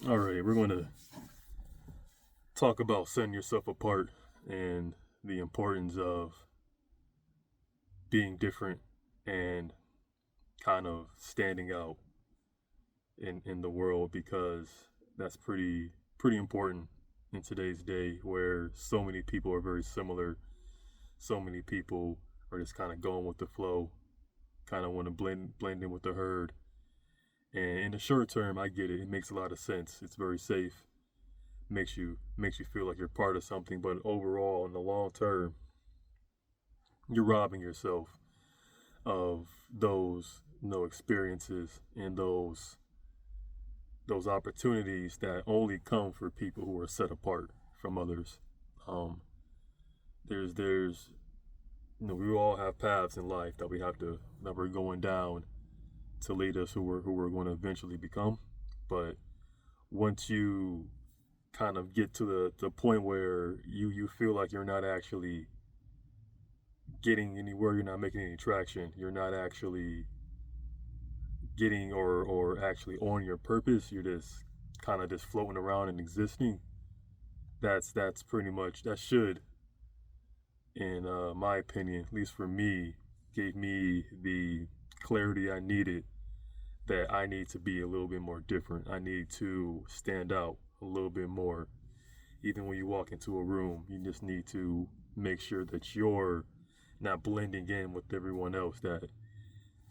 All right, we're going to talk about setting yourself apart and the importance of being different and kind of standing out in the world because that's pretty important in today's day where so many people are very similar. So many people are just kind of going with the flow, kind of want to blend in with the herd. And in the short term, I get it. It makes a lot of sense. It's very safe. Makes you feel like you're part of something, but overall in the long term you're robbing yourself of those experiences and those opportunities that only come for people who are set apart from others. um there's we all have paths in life that we're going down to lead us who we're going to eventually become. But once you kind of get to the point where you feel like you're not actually getting anywhere, you're not making any traction, you're not actually getting or actually on your purpose, you're just kind of just floating around and existing. That's pretty much that should, in my opinion, at least for me, gave me the clarity I needed, that I need to be a little bit more different. I need to stand out a little bit more. Even when you walk into a room, you just need to make sure that you're not blending in with everyone else, that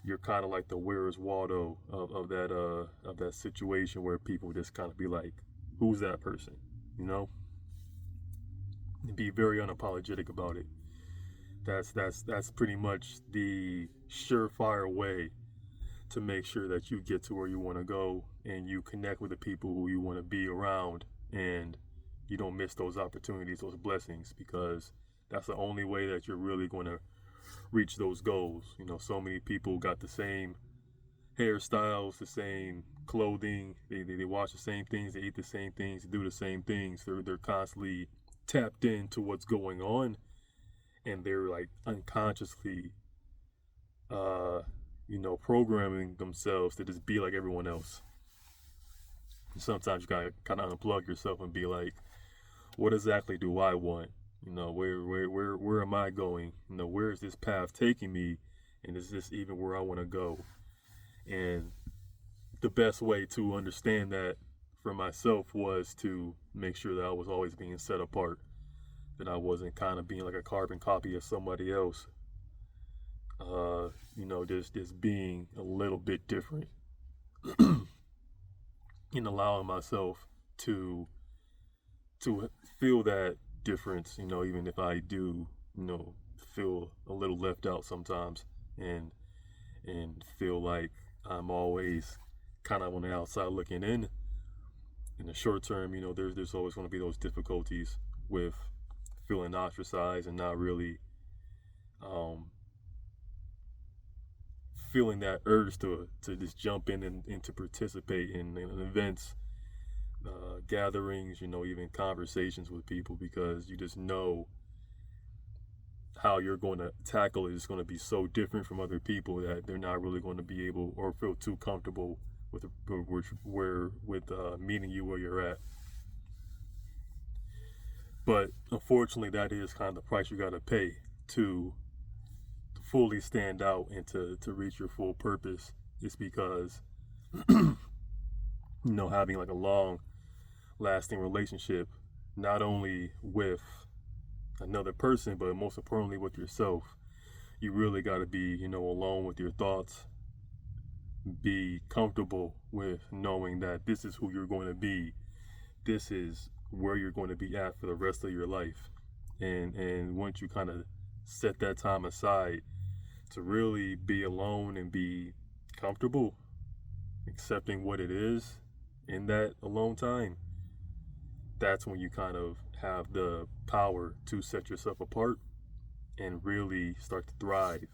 you're kind of like the Where's Waldo of that situation where people just kind of be like, who's that person? You know? And be very unapologetic about it. That's pretty much the surefire way to make sure that you get to where you want to go and you connect with the people who you want to be around, and you don't miss those opportunities, those blessings, because that's the only way that you're really going to reach those goals. So many people got the same hairstyles, the same clothing, they watch the same things, they eat the same things, they do the same things. They're constantly tapped into what's going on, and they're like unconsciously programming themselves to just be like everyone else. Sometimes you gotta kind of unplug yourself and be like, what exactly do I want? Where am I going? Where is this path taking me? And is this even where I want to go? And the best way to understand that for myself was to make sure that I was always being set apart, that I wasn't kind of being like a carbon copy of somebody else. Just being a little bit different and allowing myself to feel that difference, even if I do, feel a little left out sometimes, and feel like I'm always kind of on the outside looking in. In the short term, there's always going to be those difficulties with feeling ostracized and not really um, feeling that urge to just jump in and to participate in events, gatherings, even conversations with people, because you just know how you're going to tackle it is going to be so different from other people that they're not really going to be able or feel too comfortable with meeting you where you're at. But unfortunately, that is kind of the price you got to pay to fully stand out and to reach your full purpose. Is because having like a long lasting relationship, not only with another person, but most importantly with yourself. You really got to be, alone with your thoughts. Be comfortable with knowing that this is who you're going to be. This is where you're going to be at for the rest of your life. And once you kind of set that time aside to really be alone and be comfortable accepting what it is in that alone time, that's when you kind of have the power to set yourself apart and really start to thrive.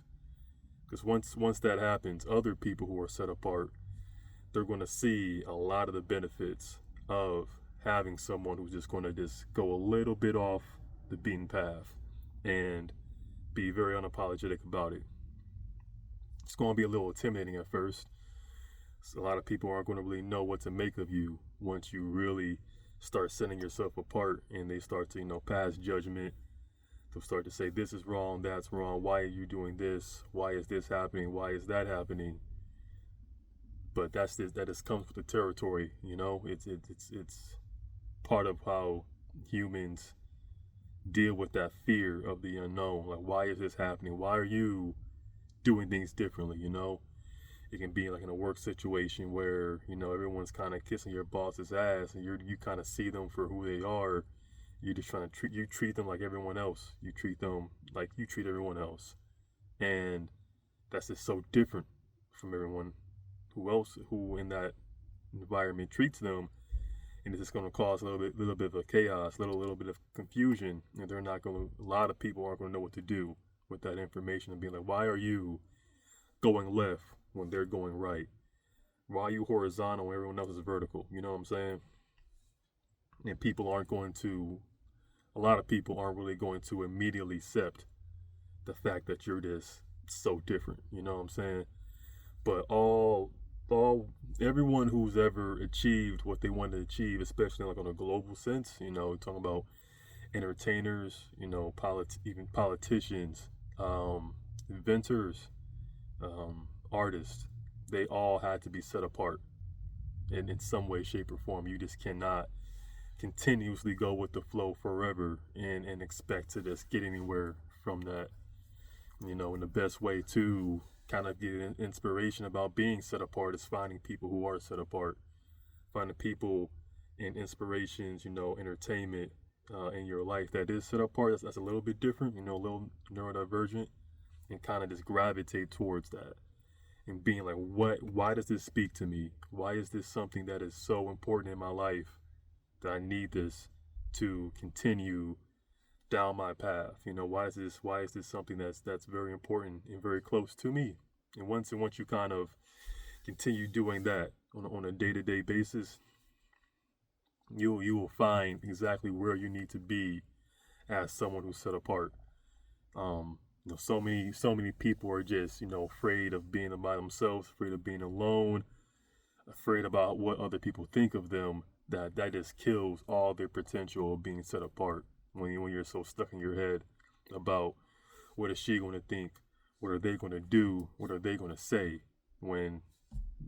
Because once that happens, other people who are set apart, they're going to see a lot of the benefits of having someone who's just going to just go a little bit off the beaten path and be very unapologetic about it. It's going to be a little intimidating at first, So a lot of people aren't going to really know what to make of you once you really start setting yourself apart, and they start to, pass judgment. They'll start to say, this is wrong, that's wrong, why are you doing this? Why is this happening? Why is that happening? But that just comes with the territory, It's part of how humans deal with that fear of the unknown. Like, why is this happening? Why are you doing things differently? It can be like in a work situation where everyone's kind of kissing your boss's ass, and you kind of see them for who they are. You're just trying to treat them like everyone else. You treat them like you treat everyone else, and that's just so different from everyone who in that environment treats them. And it's just going to cause a little bit of chaos, little bit of confusion, and a lot of people aren't going to know what to do with that information and being like, why are you going left when they're going right? Why are you horizontal when everyone else is vertical? You know what I'm saying? And a lot of people aren't really going to immediately accept the fact that you're just so different. You know what I'm saying? But everyone who's ever achieved what they wanted to achieve, especially like on a global sense, talking about entertainers, even politicians, inventors, artists, they all had to be set apart in some way, shape, or form. You just cannot continuously go with the flow forever and expect to just get anywhere from that. And the best way to kind of get an inspiration about being set apart is finding people who are set apart, finding people and inspirations, entertainment in your life that is set apart. That's a little bit different, a little neurodivergent, and kind of just gravitate towards that and being like, why does this speak to me? Why is this something that is so important in my life that I need this to continue down my path? Why is this something that's very important and very close to me? And once you kind of continue doing that on a day-to-day basis, you will find exactly where you need to be as someone who's set apart. So many people are just afraid of being by themselves, afraid of being alone, afraid about what other people think of them. That just kills all their potential of being set apart. When you're so stuck in your head about what is she going to think, what are they going to do, what are they going to say, when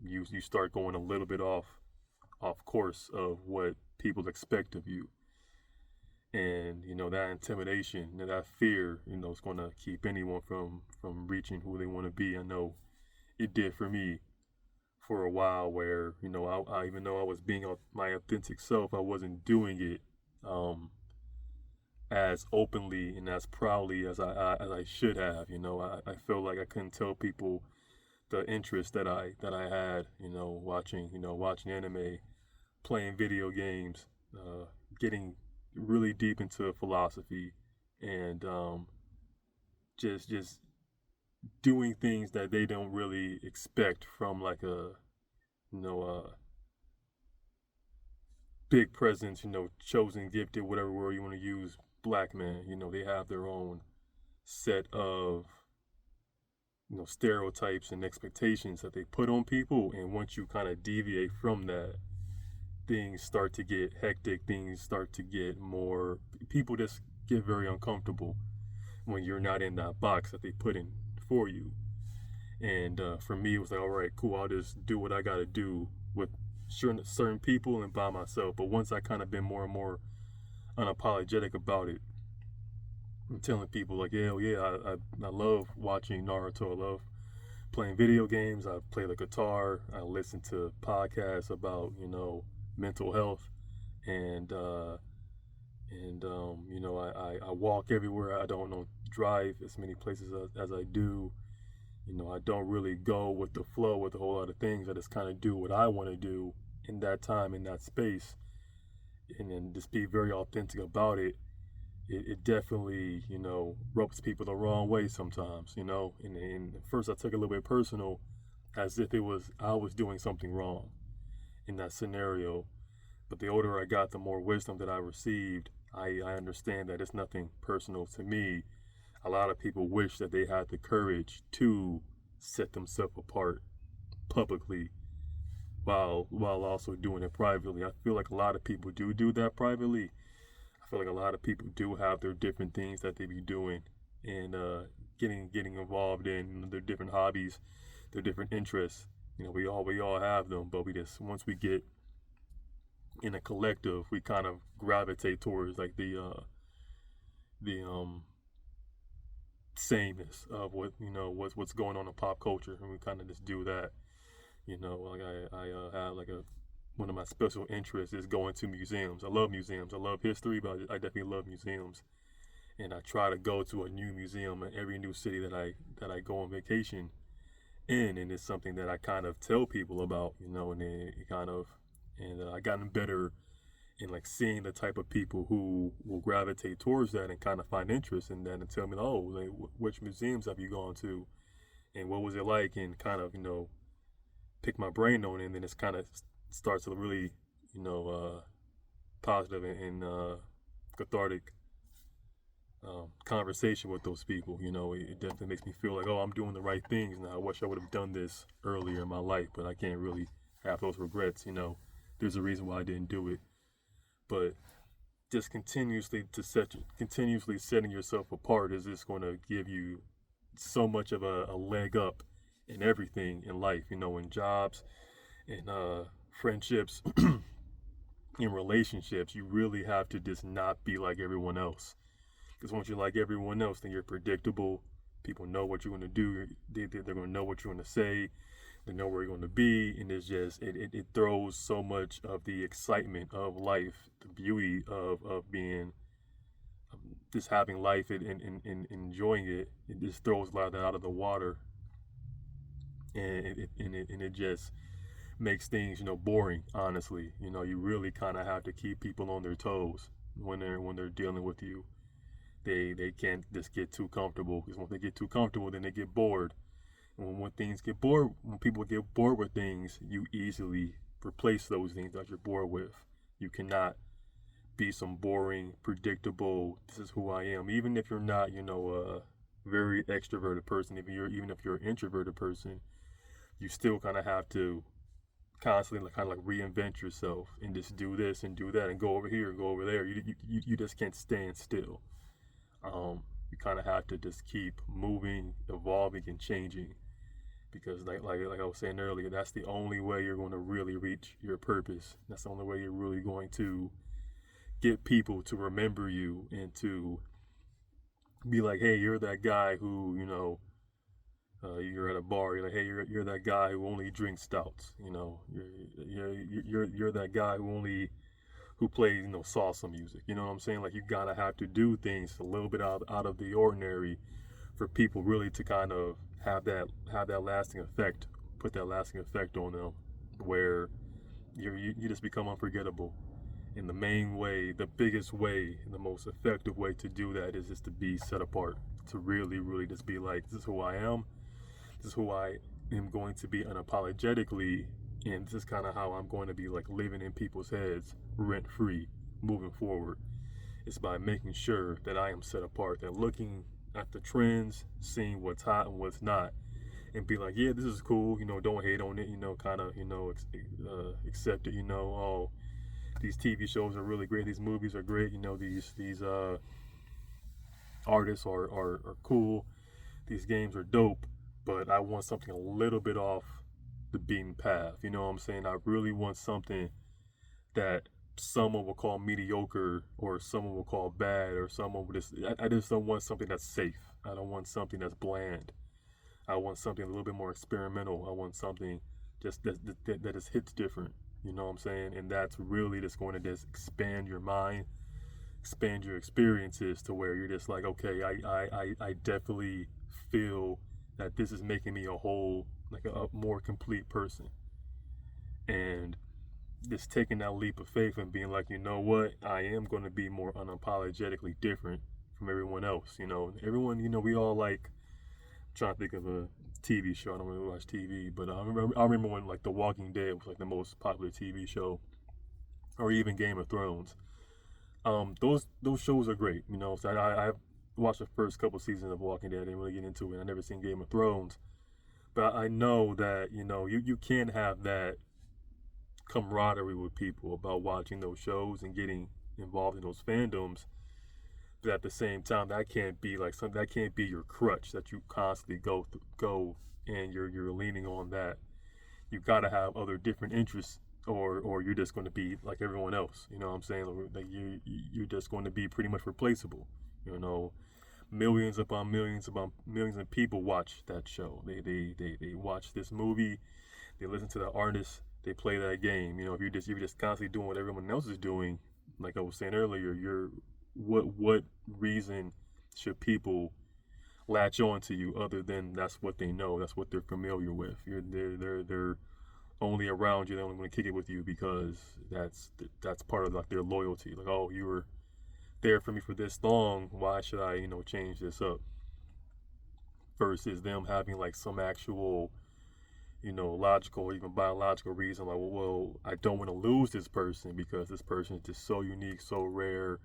you start going a little bit off course of what people expect of you. And that intimidation, that fear, is going to keep anyone from reaching who they want to be. I know it did for me for a while, where I even though I was being my authentic self, I wasn't doing it as openly and as proudly as I should have. I felt like I couldn't tell people the interest that I had, watching anime, playing video games, getting really deep into philosophy, and just doing things that they don't really expect from like a big presence, chosen, gifted, whatever word you want to use, black man. They have their own set of stereotypes and expectations that they put on people, and once you kind of deviate from that, things start to get hectic. Things start to get more. People just get very uncomfortable when you're not in that box that they put in for you. And for me, it was like, all right, cool. I'll just do what I got to do with certain people and by myself. But once I kind of been more and more unapologetic about it, I'm telling people like, yeah, I love watching Naruto. I love playing video games. I play the guitar. I listen to podcasts about mental health, and I walk everywhere. I don't drive as many places as I do. I don't really go with the flow with a whole lot of things. I just kind of do what I want to do in that time, in that space, and then just be very authentic about it. It definitely, rubs people the wrong way sometimes, and at first I took it a little bit personal, as if I was doing something wrong in that scenario. But the older I got, the more wisdom that I received. I understand that it's nothing personal to me. A lot of people wish that they had the courage to set themselves apart publicly while also doing it privately. I feel like a lot of people do that privately. I feel like a lot of people do have their different things that they be doing and getting involved in, their different hobbies, their different interests. We all have them, but we just once we get in a collective, we kind of gravitate towards like the sameness of what's going on in pop culture, and we kind of just do that. Like I have like a one of my special interests is going to museums. I love museums. I love history, but I definitely love museums. And I try to go to a new museum in every new city that I go on vacation in, and it's something that I kind of tell people about, and it kind of and I gotten better in like seeing the type of people who will gravitate towards that and kind of find interest in that and tell me, oh, like, which museums have you gone to, and what was it like, and kind of pick my brain on it, and then it's kind of starts a really positive and cathartic conversation with those people. It definitely makes me feel like, oh, I'm doing the right things now. I wish I would have done this earlier in my life, but I can't really have those regrets. There's a reason why I didn't do it. But just continuously setting yourself apart is just going to give you so much of a leg up in everything in life. In jobs, in friendships, in relationships. You really have to just not be like everyone else. Because once you're like everyone else, then you're predictable. People know what you're going to do. They're going to know what you're going to say. They know where you're going to be. And it's just, it throws so much of the excitement of life, the beauty of being, just having life and enjoying it. It just throws a lot of that out of the water. And it just makes things, boring, honestly. You really kind of have to keep people on their toes when they're dealing with you. They can't just get too comfortable, because once they get too comfortable, then they get bored. And when people get bored with things, you easily replace those things that you're bored with. You cannot be some boring, predictable, this is who I am. Even if you're not, a very extroverted person, even if you're an introverted person, you still kind of have to constantly kind of like reinvent yourself and just do this and do that and go over here and go over there. You just can't stand still. You kind of have to just keep moving, evolving, and changing, because like I was saying earlier, that's the only way you're going to really reach your purpose. That's the only way you're really going to get people to remember you and to be like, hey, you're that guy who you're at a bar. You're like, hey, you're that guy who only drinks stouts. You're that guy who plays salsa music. You know what I'm saying? Like, you gotta have to do things a little bit out of the ordinary for people really to kind of have that lasting effect, put that lasting effect on them, where you just become unforgettable. And the biggest way, the most effective way to do that is just to be set apart, to really, really just be like, this is who I am. This is who I am going to be unapologetically, and this is kind of how I'm going to be like living in people's heads rent free moving forward. It's by making sure that I am set apart, that looking at the trends, seeing what's hot and what's not, and be like, yeah, this is cool, don't hate on it, kind of, accept it, oh, these TV shows are really great, these movies are great, these artists are cool, these games are dope, but I want something a little bit off the beaten path. You know what I'm saying? I really want something that someone will call mediocre, or someone will call bad, or someone will I just don't want something that's safe. I don't want something that's bland. I want something a little bit more experimental. I want something just that just hits different. You know what I'm saying? And that's really just going to just expand your mind, expand your experiences, to where you're just like, okay, I definitely feel that this is making me a whole, like a more complete person. And just taking that leap of faith and being like, you know what, I am going to be more unapologetically different from everyone else. Everyone, we all like, I'm trying to think of a TV show. I don't really watch TV, but I remember when like The Walking Dead was like the most popular TV show, or even Game of Thrones. Those shows are great. So I watched the first couple seasons of Walking Dead. I didn't really get into it. I never seen Game of Thrones, but I know that you can have that camaraderie with people about watching those shows and getting involved in those fandoms. But at the same time, that can't be like something that can't be your crutch that you constantly go and you're leaning on that. You got to have other different interests, or you're just going to be like everyone else. You know what I'm saying? Like you're just going to be pretty much replaceable. You know, millions upon millions of people watch that show. They watch this movie. They listen to the artist. They play that game. You know, if you're just constantly doing what everyone else is doing, like I was saying earlier, you're what reason should people latch on to you other than that's what they know, that's what they're familiar with. They're only around you. They're only going to kick it with you because that's part of like their loyalty. Like, oh, you were there for me for this long. Why should I, change this up? Versus them having like some actual, logical or even biological reason. Like, well, I don't want to lose this person because this person is just so unique, so rare.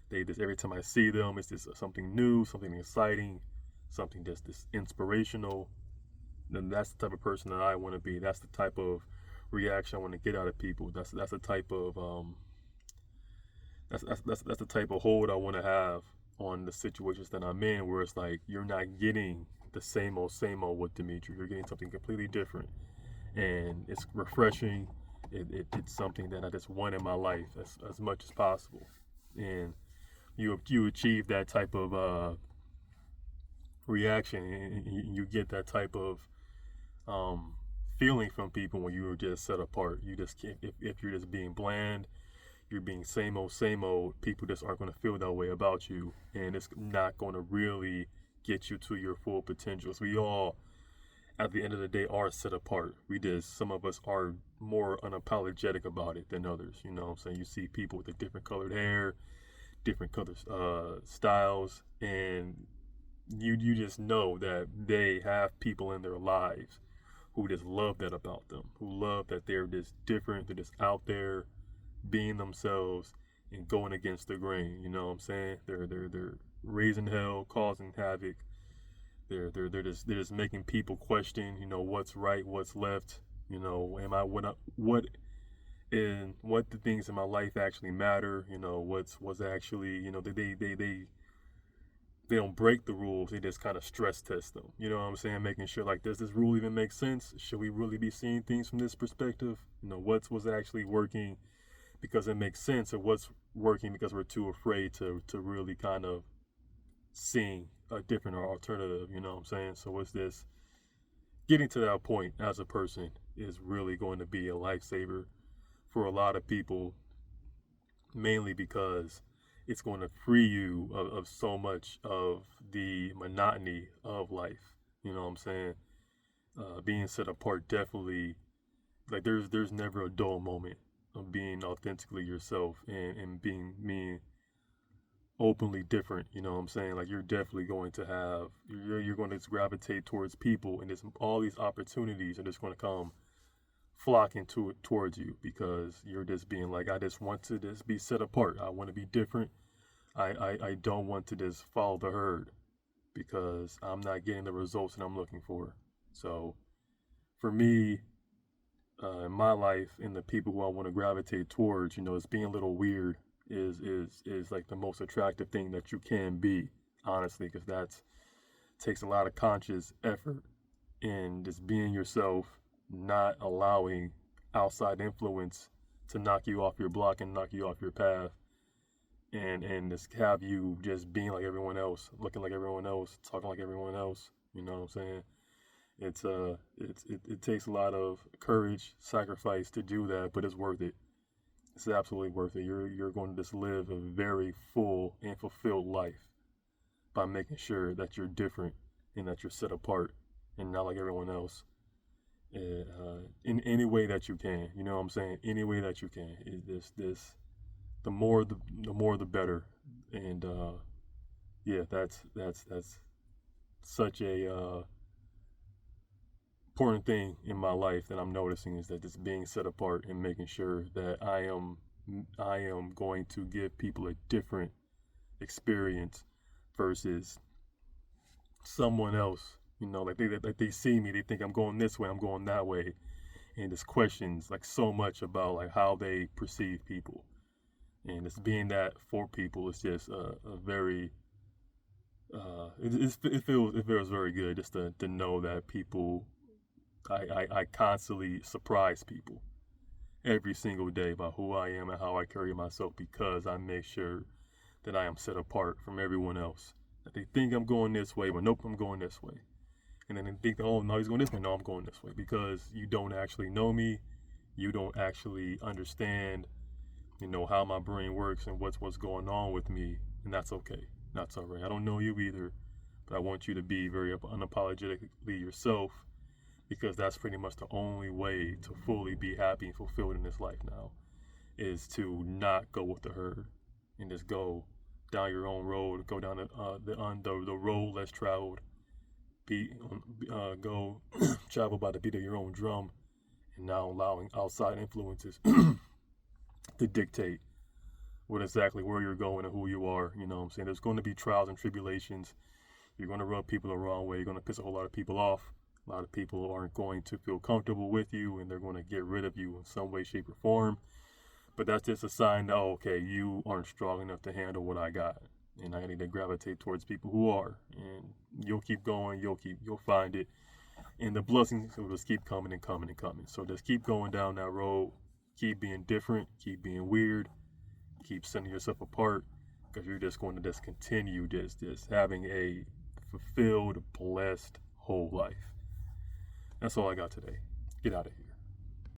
They just every time I see them, it's just something new, something exciting, something that's just inspirational. Then that's the type of person that I want to be. That's the type of reaction I want to get out of people. That's the type of that's the type of hold I want to have on the situations that I'm in, where it's like you're not getting the same old with Dimitri. You're getting something completely different, and it's refreshing. It's something that I just want in my life as much as possible, and you achieve that type of reaction, and you get that type of feeling from people when you are just set apart. You just can't, if you're just being bland, you're being same old, people just aren't going to feel that way about you, and it's not going to really get you to your full potential. So we all, at the end of the day, are set apart. Some of us are more unapologetic about it than others. You know what I'm saying? You see people with a different colored hair, different color styles, and you just know that they have people in their lives who just love that about them, who love that they're just different, they're just out there being themselves and going against the grain. You know what I'm saying? They're raising hell, causing havoc. They're just making people question, what's right, what's left. Am I what the things in my life actually matter? What's actually, they don't break the rules. They just kind of stress test them. You know what I'm saying? Making sure, like, does this rule even make sense? Should we really be seeing things from this perspective? What's actually working because it makes sense, or what's working because we're too afraid to really kind of seeing a different or alternative. You know what I'm saying? So it's this getting to that point as a person is really going to be a lifesaver for a lot of people, mainly because it's going to free you of so much of the monotony of life. You know what I'm saying? Being set apart definitely, like, there's never a dull moment of being authentically yourself and being openly different. You know what I'm saying? Like, you're definitely going to have, you're going to gravitate towards people, and all these opportunities are just going to come flocking towards you because you're just being like, I just want to just be set apart. I want to be different. I don't want to just follow the herd because I'm not getting the results that I'm looking for. So for me, in my life and the people who I want to gravitate towards, it's being a little weird is like the most attractive thing that you can be, honestly, because that takes a lot of conscious effort in just being yourself, not allowing outside influence to knock you off your block and knock you off your path, and just have you just being like everyone else, looking like everyone else, talking like everyone else. You know what I'm saying? It takes a lot of courage, sacrifice to do that, but it's worth it. It's absolutely worth it. You're going to just live a very full and fulfilled life by making sure that you're different and that you're set apart and not like everyone else. In any way that you can, you know what I'm saying? Any way that you can. This the more the better. And yeah, that's such a important thing in my life that I'm noticing, is that just being set apart and making sure that I am going to give people a different experience versus someone else. Like they see me, they think I'm going this way, I'm going that way, and just questions like so much about like how they perceive people. And it's being that for people is just a very it feels very good just to know that people I constantly surprise people every single day about who I am and how I carry myself because I make sure that I am set apart from everyone else. That they think I'm going this way, but nope, I'm going this way. And then they think, oh no, he's going this way. No, I'm going this way because you don't actually know me. You don't actually understand, how my brain works and what's going on with me, and that's okay. That's all right. I don't know you either, but I want you to be very unapologetically yourself because that's pretty much the only way to fully be happy and fulfilled in this life now is to not go with the herd and just go down your own road, go down the road less traveled, go travel by the beat of your own drum, and now allowing outside influences to dictate what exactly where you're going and who you are. You know what I'm saying? There's going to be trials and tribulations. You're going to rub people the wrong way. You're going to piss a whole lot of people off. A lot of people aren't going to feel comfortable with you and they're going to get rid of you in some way, shape, or form. But that's just a sign that, oh, okay, you aren't strong enough to handle what I got. And I need to gravitate towards people who are. And you'll keep going, you'll find it. And the blessings will just keep coming and coming and coming. So just keep going down that road. Keep being different, keep being weird, keep setting yourself apart, because you're just going to just continue just having a fulfilled, blessed whole life. That's all I got today. Get out of here.